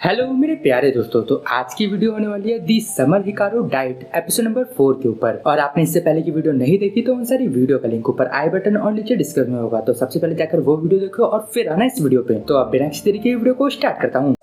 Hello मेरे प्यारे दोस्तों। तो आज की वीडियो होने वाली है the summer Hikaru diet episode number 4 के ऊपर। और आपने इससे पहले की वीडियो नहीं देखी तो उन सारी वीडियो का लिंक ऊपर आई बटन और नीचे डिस्क्रिप्शन में होगा। तो सबसे पहले जाकर वो वीडियो देखो और फिर आना इस वीडियो पे। तो अब बिना किसी तरीके की वीडियो को स्टार्ट करता हूँ।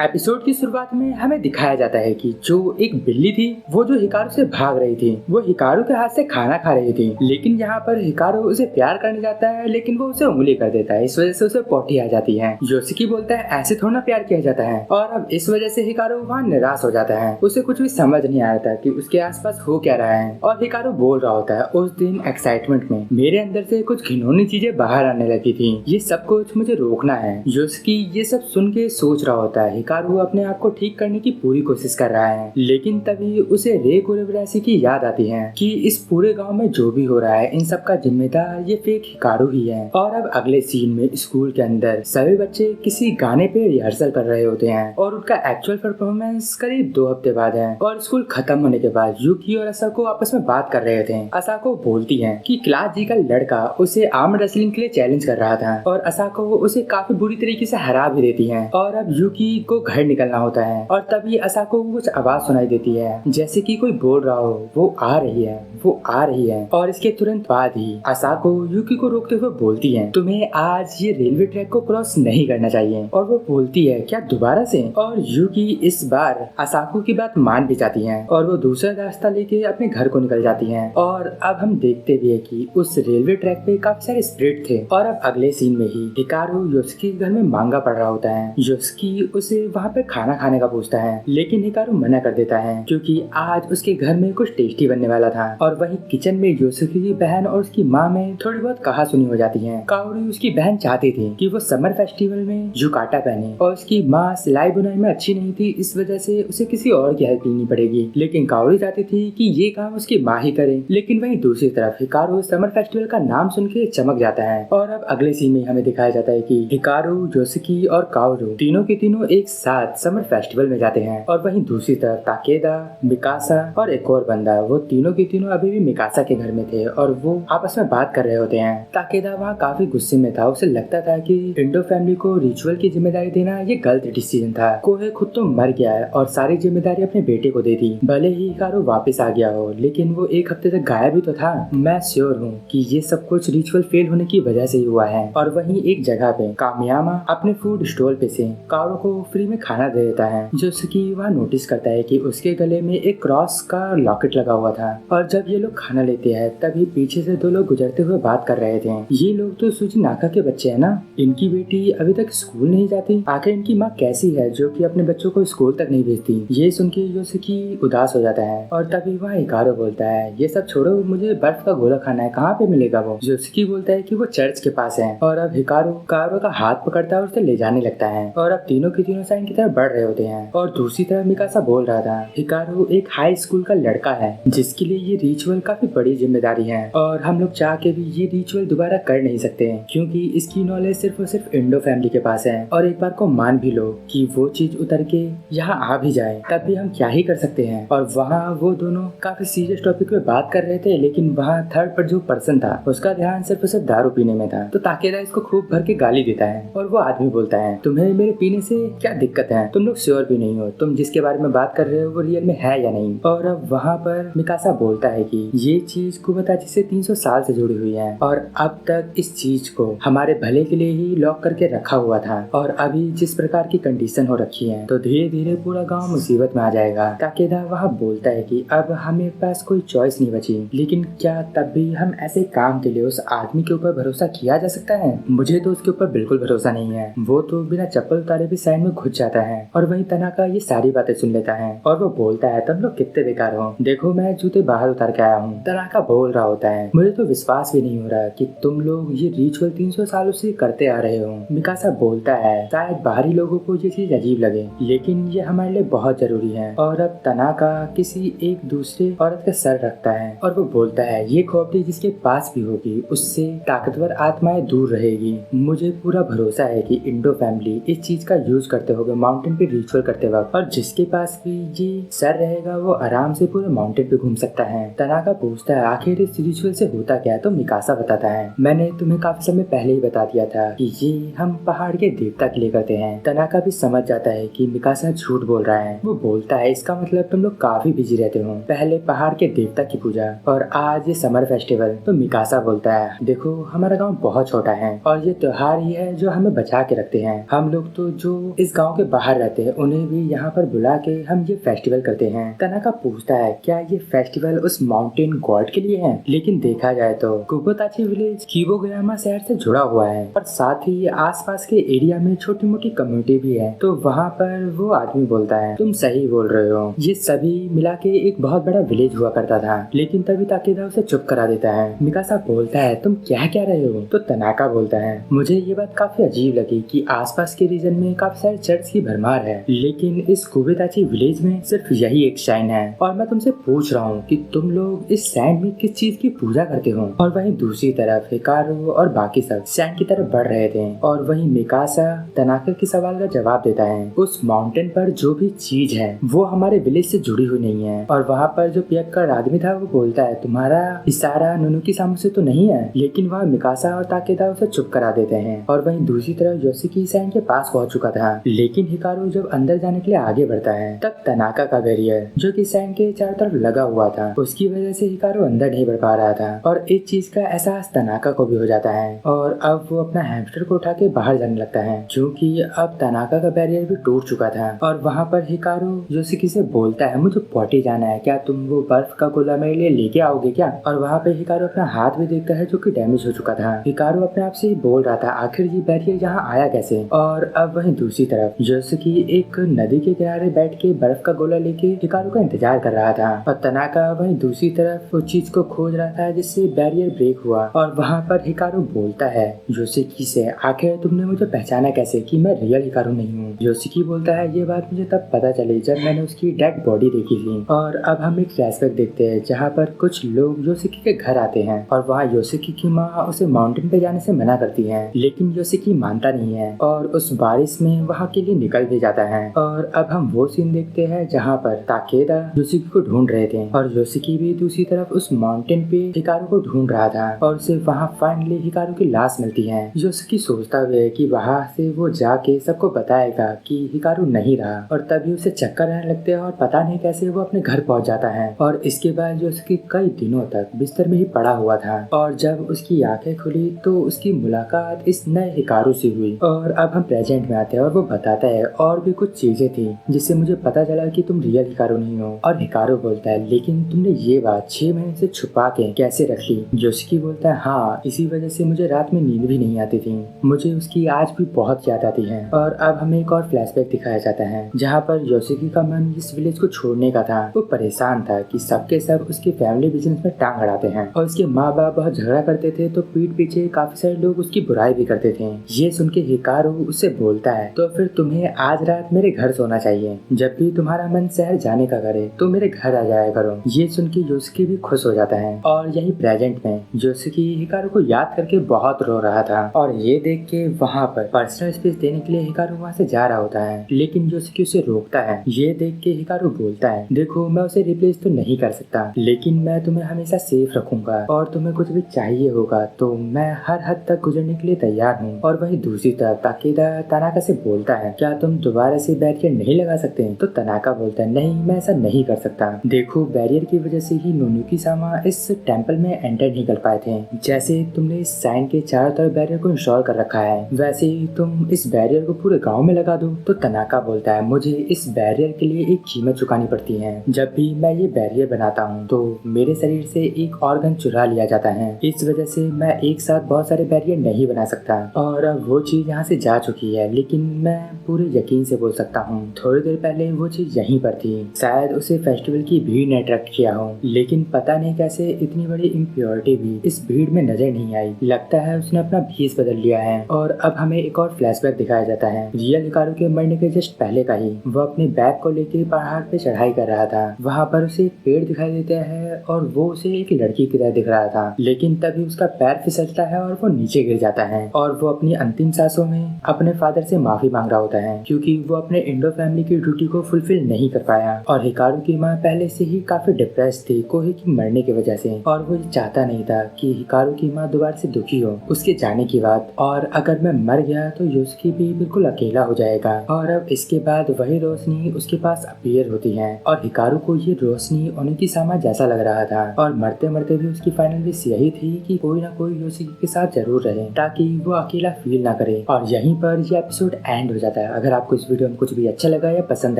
एपिसोड की शुरुआत में हमें दिखाया जाता है कि जो एक बिल्ली थी वो जो हिकारू से भाग रही थी, वो हिकारू के हाथ से खाना खा रही थी। लेकिन यहाँ पर हिकारू उसे प्यार करने जाता है लेकिन वो उसे उंगली कर देता है। इस वजह से उसे पोटी आ जाती है। योशिकी बोलता है ऐसे थोड़ा प्यार किया जाता है। और अब इस वजह से हिकारू वहाँ निराश हो जाता है। उसे कुछ भी समझ नहीं आ रहा था कि उसके आसपास हो क्या रहा है। और हिकारू बोल रहा होता है उस दिन एक्साइटमेंट में मेरे अंदर से कुछ घिनौनी चीजें बाहर आने लगी थी, ये सब कुछ मुझे रोकना है। योशिकी ये सब सुन के सोच रहा होता है हिकारू अपने आप को ठीक करने की पूरी कोशिश कर रहा है। लेकिन तभी उसे रे कोरेब्रासी की याद आती है कि इस पूरे गांव में जो भी हो रहा है इन सब का जिम्मेदार ये फेक हिकारू ही है। और अब अगले सीन में स्कूल के अंदर सभी बच्चे किसी गाने पे रिहर्सल कर रहे होते हैं और उनका एक्चुअल परफॉर्मेंस करीब 2 हफ्ते बाद है। और स्कूल खत्म होने के बाद यूकी और असाको आपस में बात कर रहे थे। असाको बोलती है कि क्लास जी का लड़का उसे आर्म रेसलिंग के लिए चैलेंज कर रहा था और असाको उसे काफी बुरी तरीके से हरा भी देती है। और अब यूकी को घर निकलना होता है और तभी असाको को कुछ आवाज सुनाई देती है जैसे कि कोई बोल रहा हो वो आ रही है, वो आ रही है। और इसके तुरंत बाद ही असाको यूकी को रोकते हुए बोलती है तुम्हें आज ये रेलवे ट्रैक को क्रॉस नहीं करना चाहिए। और वो बोलती है क्या दोबारा से। और यूकी इस बार असाको की बात मान भी जाती है और वो दूसरा रास्ता लेके अपने घर को निकल जाती है। और अब हम देखते भी है कि उस रेलवे ट्रैक पे काफी सारे स्पिरिट थे। और अब अगले सीन में ही हिकारू योशिकी के घर में मांगा पड़ रहा होता है। योशिकी उसे वहाँ पे खाना खाने का पूछता है लेकिन हिकारू मना कर देता है क्योंकि आज उसके घर में कुछ टेस्टी बनने वाला था। और वहीं किचन में योशिकी की बहन और उसकी माँ में थोड़ी बहुत कहासुनी हो जाती है। काओरी उसकी बहन चाहती थी कि वो समर फेस्टिवल में युकाटा पहने और उसकी माँ सिलाई बुनाई में अच्छी नहीं थी, इस वजह से उसे किसी और की हेल्प लेनी पड़ेगी। लेकिन काओरी चाहती थी कि ये काम उसकी माँ ही करे। लेकिन वहीं दूसरी तरफ हिकारू समर फेस्टिवल का नाम सुन के चमक जाता है। और अब अगले सीन में हमें दिखाया जाता है कि हिकारू, योशिकी और काओरू तीनों के तीनों एक साथ समर फेस्टिवल में जाते हैं। और वहीं दूसरी तरफ ताकेदा, मिकासा और एक और बंदा, वो तीनों के तीनों अभी भी मिकासा के घर में थे और वो आपस में बात कर रहे होते हैं। ताकेदा वहाँ काफी गुस्से में था। उसे लगता था कि इंडो फैमिली को रिचुअल की जिम्मेदारी देना ये गलत डिसीजन था। कोहे खुद तो मर गया है और सारी जिम्मेदारी अपने बेटे को दे दी। भले ही हिकारू वापस आ गया हो लेकिन वो 1 हफ्ते तक गायब ही तो था। मैं श्योर हूँ कि ये सब कुछ रिचुअल फेल होने की वजह से ही हुआ है। और वहीं एक जगह पे कामियामा अपने फूड स्टॉल पे से काओरू को फ्री में खाना दे देता है। जोशिकी वह नोटिस करता है कि उसके गले में एक क्रॉस का लॉकेट लगा हुआ था। और जब ये लोग खाना लेते हैं तभी पीछे से 2 लोग गुजरते हुए बात कर रहे थे। ये लोग तो सुजी नाका के बच्चे हैं ना, इनकी बेटी अभी तक स्कूल नहीं जाती, आखिर इनकी माँ कैसी है जो कि अपने बच्चों को स्कूल तक नहीं भेजती। ये सुन के योशिकी उदास हो जाता है। और तभी वह हिकारू बोलता है ये सब छोड़ो, मुझे बर्फ का गोला खाना है, कहाँ पे मिलेगा वो। योशिकी बोलता है कि वो चर्च के पास है। और अब हिकारू काओरू का हाथ पकड़ता है और उसे ले जाने लगता है। और अब तीनों के तीनों साइन की तरफ बढ़ रहे होते हैं। और दूसरी तरफ मिकासा बोल रहा था हिकारू एक हाई स्कूल का लड़का है जिसके लिए ये रिचुअल काफी बड़ी जिम्मेदारी है और हम लोग चाह के भी ये रिचुअल दोबारा कर नहीं सकते क्योंकि इसकी नॉलेज सिर्फ और सिर्फ इंडो फैमिली के पास है। और एक बार को मान भी लो कि वो चीज उतर के यहाँ आ भी जाए तब भी हम क्या ही कर सकते हैं। और वहाँ वो दोनों काफी सीरियस टॉपिक पे बात कर रहे थे लेकिन वहाँ थर्ड पर जो पर्सन था उसका ध्यान सिर्फ और सिर्फ दारू पीने में था। तो ताकेदा इसको खूब भर के गाली देता है और वो आदमी बोलता है तुम्हें मेरे पीने से क्या दिक्कत है, तुम लोग श्योर भी नहीं हो तुम जिसके बारे में बात कर रहे हो वो रियल में है या नहीं। और अब वहाँ पर मिकासा बोलता है कि ये चीज कुबताची से 300 साल से जुड़ी हुई है और अब तक इस चीज को हमारे भले के लिए ही लॉक करके रखा हुआ था। और अभी जिस प्रकार की कंडीशन हो रखी है तो धीरे धीरे पूरा गांव मुसीबत में आ जाएगा। ताकेदा वहाँ बोलता है कि अब हमें पास कोई चॉइस नहीं बची, लेकिन क्या तब भी हम ऐसे काम के लिए उस आदमी के ऊपर भरोसा किया जा सकता है। मुझे तो उसके ऊपर बिल्कुल भरोसा नहीं है, वो तो बिना चप्पल उतारे भी साइड में घुस जाता है। और वहीं तनाका ये सारी बातें सुन लेता है और वो बोलता है तुम लोग कितने बेकार हो, देखो मैं जूते बाहर उतार के आया हूँ। तनाका बोल रहा होता है मुझे तो विश्वास भी नहीं हो रहा कि तुम लोग ये रिचुअल 300 सालों से करते आ रहे हो। मिकासा बोलता है शायद बाहरी लोगों को ये चीज अजीब लगे लेकिन ये हमारे लिए बहुत जरूरी है। और अब तनाका किसी एक दूसरे औरत का सर रखता है और वो बोलता है ये खोपड़ी जिसके पास भी होगी उससे ताकतवर आत्माएं दूर रहेगी। मुझे पूरा भरोसा है कि इंडो फैमिली इस चीज का यूज करते होंगे माउंटेन पे रिचुअल करते वक्त और जिसके पास भी ये सर रहेगा वो आराम से पूरे माउंटेन पे घूम सकता है। तनाका पूछता है आखिर इस रिचुअल से होता क्या है, तो मिकासा बताता है मैंने तुम्हें काफी समय पहले ही बता दिया था कि ये हम पहाड़ के देवता के लिए करते हैं। तनाका भी समझ जाता है कि मिकासा झूठ बोल रहा है। वो बोलता है इसका मतलब तुम लोग काफी बिजी रहते हो, पहले पहाड़ के देवता की पूजा और आज ये समर फेस्टिवल। तो मिकासा बोलता है देखो हमारा गाँव बहुत छोटा है और ये त्योहार ही है जो हमें बचा के रखते हैं। हम लोग तो जो इस गाँव के बाहर रहते हैं उन्हें भी यहाँ पर बुला के हम ये फेस्टिवल करते हैं। तनाका पूछता है क्या ये फेस्टिवल उस माउंटेन गॉड के लिए है? लेकिन देखा जाए तो कुबोताची विलेज किबोगयामा शहर से जुड़ा हुआ है और साथ ही आसपास के एरिया में छोटी मोटी कम्युनिटी भी है। तो वहाँ पर वो आदमी बोलता है तुम सही बोल रहे हो, ये सभी मिला के एक बहुत बड़ा विलेज हुआ करता था। लेकिन तभी ताकेदा उसे चुप करा देता है। मिकासा बोलता है तुम क्या कह रहे हो? तो तनाका बोलता है मुझे ये बात काफी अजीब लगी कि आसपास के रीजन में काफी सारे चर्च की भरमार है, लेकिन इस कुबोताची विलेज में सिर्फ यही एक श्राइन है। और मैं तुमसे पूछ रहा हूँ कि तुम लोग इस श्राइन में किस चीज की पूजा करते हो? और वहीं दूसरी तरफ हिकारू और बाकी सब श्राइन की तरफ बढ़ रहे थे और वहीं मिकासा तनाका के सवाल का जवाब देता है उस माउंटेन पर जो भी चीज है वो हमारे विलेज से जुड़ी हुई नहीं है। और वहाँ पर जो पियक्कड़ आदमी था वो बोलता है तुम्हारा इशारा नुनुकी सामू से तो नहीं है। लेकिन वहाँ मिकासा और ताकेदा उसे चुप करा देते हैं। और वहीं दूसरी तरफ योशिकी श्राइन के पास पहुंच चुका था, लेकिन हिकारू जब अंदर जाने के लिए आगे बढ़ता है तब तनाका का बैरियर जो कि श्राइन के चारों तरफ लगा हुआ था उसकी वजह से हिकारू अंदर नहीं बढ़ पा रहा था। और इस चीज का एहसास तनाका को भी हो जाता है और अब वो अपना हैमस्टर को उठा के बाहर जाने लगता है क्योंकि अब तनाका का बैरियर भी टूट चुका था। और वहाँ पर हिकारू योशिकी से बोलता है मुझे पॉटी जाना है, क्या तुम वो बर्फ का गोला मेरे लिए लेके आओगे क्या? और वहाँ पे हिकारू अपना हाथ भी देखता है जो कि डैमेज हो चुका था। हिकारू अपने आप से ही बोल रहा था आखिर ये बैरियर यहाँ आया कैसे? और अब वहीं दूसरी तरफ योशिकी एक नदी के किनारे बैठ के बर्फ का गोला लेके हिकारू का इंतजार कर रहा था और तनाका वहीं दूसरी तरफ उस चीज को खोज रहा था जिससे बैरियर ब्रेक हुआ। और वहाँ पर हिकारू बोलता है योशिकी से आखिर तुमने मुझे पहचाना कैसे कि मैं रियल हिकारू नहीं हूँ? योशिकी बोलता है ये बात मुझे तब पता चली जब मैंने उसकी डेड बॉडी देखी थी। और अब हम एक फ्लैशबैक देखते हैं जहाँ पर कुछ लोग योशिकी के घर आते हैं और वहाँ योशिकी की माँ उसे माउंटेन पे जाने से मना करती है, लेकिन योशिकी मानता नहीं है और उस बारिश में वहाँ के लिए निकल भी जाता है। और अब हम वो सीन देखते हैं जहाँ पर ताकेदा योशिकी को ढूंढ रहे थे और योशिकी भी दूसरी तरफ उस माउंटेन पे हिकारू को ढूंढ रहा था और उसे वहाँ फाइनली हिकारू की लाश मिलती है। योशिकी सोचता हुए कि वहाँ से वो जाके सबको बताएगा कि हिकारू नहीं रहा और तभी उसे चक्कर आने लगते हैं और पता नहीं कैसे वो अपने घर पहुँच जाता है। और इसके बाद योशिकी कई दिनों तक बिस्तर में ही पड़ा हुआ था और जब उसकी आंखें खुली तो उसकी मुलाकात इस नए हिकारू से हुई। और अब हम प्रेजेंट में आते हैं और वो बताता है और भी कुछ चीजें थी जिससे मुझे पता चला कि तुम रियल हिकारू नहीं हो। और हिकारू बोलता है लेकिन तुमने ये बात 6 महीने से छुपा के कैसे रख ली? योशिकी बोलता है हाँ इसी वजह से मुझे रात में नींद भी नहीं आती थी, मुझे उसकी आज भी बहुत याद आती है। और अब हमें एक और फ्लैशबैक दिखाया जाता है जहाँ पर योशिकी का मन इस विलेज को छोड़ने का था। वो परेशान था कि सबके सब उसके फैमिली बिजनेस में टांग अड़ाते हैं और उसके माँ बाप बहुत झगड़ा करते थे तो पीठ पीछे काफी सारे लोग उसकी बुराई भी करते थे। ये सुन के हिकारू उससे बोलता है तो फिर तुम्हें आज रात मेरे घर सोना चाहिए, जब भी तुम्हारा मन शहर जाने का करे तो मेरे घर आ जाया करो। ये सुन के योशिकी भी खुश हो जाता है। और यही प्रेजेंट में योशिकी हिकारू को याद करके बहुत रो रहा था और ये देख के वहाँ पर पर्सनल स्पेस देने के लिए हिकारू वहाँ से जा रहा होता है, लेकिन योशिकी उसे रोकता है। ये देख के हिकारू बोलता है देखो मैं उसे रिप्लेस तो नहीं कर सकता, लेकिन मैं तुम्हें हमेशा सेफ रखूंगा और तुम्हें कुछ भी चाहिए होगा तो मैं हर हद तक गुजरने के लिए तैयार हूँ। और वही दूसरी तरफ ताकेदा तनाका से बोलता है क्या तुम दोबारा से बैरियर नहीं लगा सकते? तो तनाका बोलता है नहीं मैं ऐसा नहीं कर सकता, देखो बैरियर की वजह से ही नुनुकी सामा इस टेम्पल में एंटर नहीं कर पाए थे। जैसे तुमने इस साइन के चारों तरफ बैरियर को इंस्टॉल कर रखा है वैसे ही तुम इस बैरियर को पूरे गाँव में लगा दो। तो तनाका बोलता है मुझे इस बैरियर के लिए एक कीमत चुकानी पड़ती है, जब भी मैं ये बैरियर बनाता हूँ तो मेरे शरीर से एक ऑर्गन चुरा लिया जाता है, इस वजह से मैं एक साथ बहुत सारे बैरियर नहीं बना सकता। और अब वो चीज यहाँ से जा चुकी है, लेकिन मैं पूरे यकीन से बोल सकता हूँ थोड़ी देर पहले वो चीज यहीं पर थी, शायद उसे फेस्टिवल की भीड़ ने अट्रैक्ट किया हो, लेकिन पता नहीं कैसे इतनी बड़ी इम्प्योरिटी भी इस भीड़ में नजर नहीं आई, लगता है उसने अपना भेष बदल लिया है। और अब हमें एक और फ्लैशबैक दिखाया जाता है रियल हिकारू के मरने के जस्ट पहले का ही। वो अपने बैग को लेकर पहाड़ पे चढ़ाई कर रहा था, वहाँ पर उसे एक पेड़ दिखाई देता है और वो उसे एक लड़की की तरह दिख रहा था, लेकिन तभी उसका पैर फिसलता है और वो नीचे गिर जाता है। और वो अपनी अंतिम सांसों में अपने फादर से माफी मांग रहा होता है क्योंकि वो अपने इंडो फैमिली की ड्यूटी को फुलफिल नहीं कर पाया। और हिकारू की माँ पहले से ही काफी डिप्रेस थी से कोहे की मरने की वजह से, और वो ये चाहता नहीं था कि हिकारू की माँ दोबारा से दुखी हो उसके जाने के बाद। और अगर मैं मर गया तो योशिकी भी बिल्कुल अकेला हो जाएगा। और अब इसके बाद वही रोशनी उसके पास अपीयर होती है और हिकारू को ये रोशनी उनकी सामा जैसा लग रहा था। और मरते मरते भी उसकी फाइनल विश यही थी कि कोई ना कोई योशिकी के साथ जरूर रहे ताकि वो अकेला फील ना करे। और यहीं पर ये एपिसोड एंड हो जाता है। अगर आपको इस वीडियो में कुछ भी अच्छा लगा या पसंद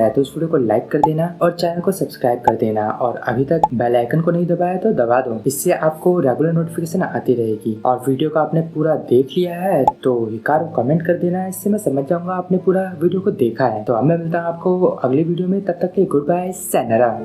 आया तो इस वीडियो को लाइक कर देना और चैनल को सब्सक्राइब कर देना, और अभी तक बेल आइकन को नहीं दबाया तो दबा दो, इससे आपको रेगुलर नोटिफिकेशन आती रहेगी। और वीडियो को आपने पूरा देख लिया है तो हिकारू कमेंट कर देना, इससे मैं समझ जाऊंगा आपने पूरा वीडियो को देखा है। तो अब मैं मिलता हूँ आपको अगली वीडियो में, तब तक के गुड बाय, sayonara।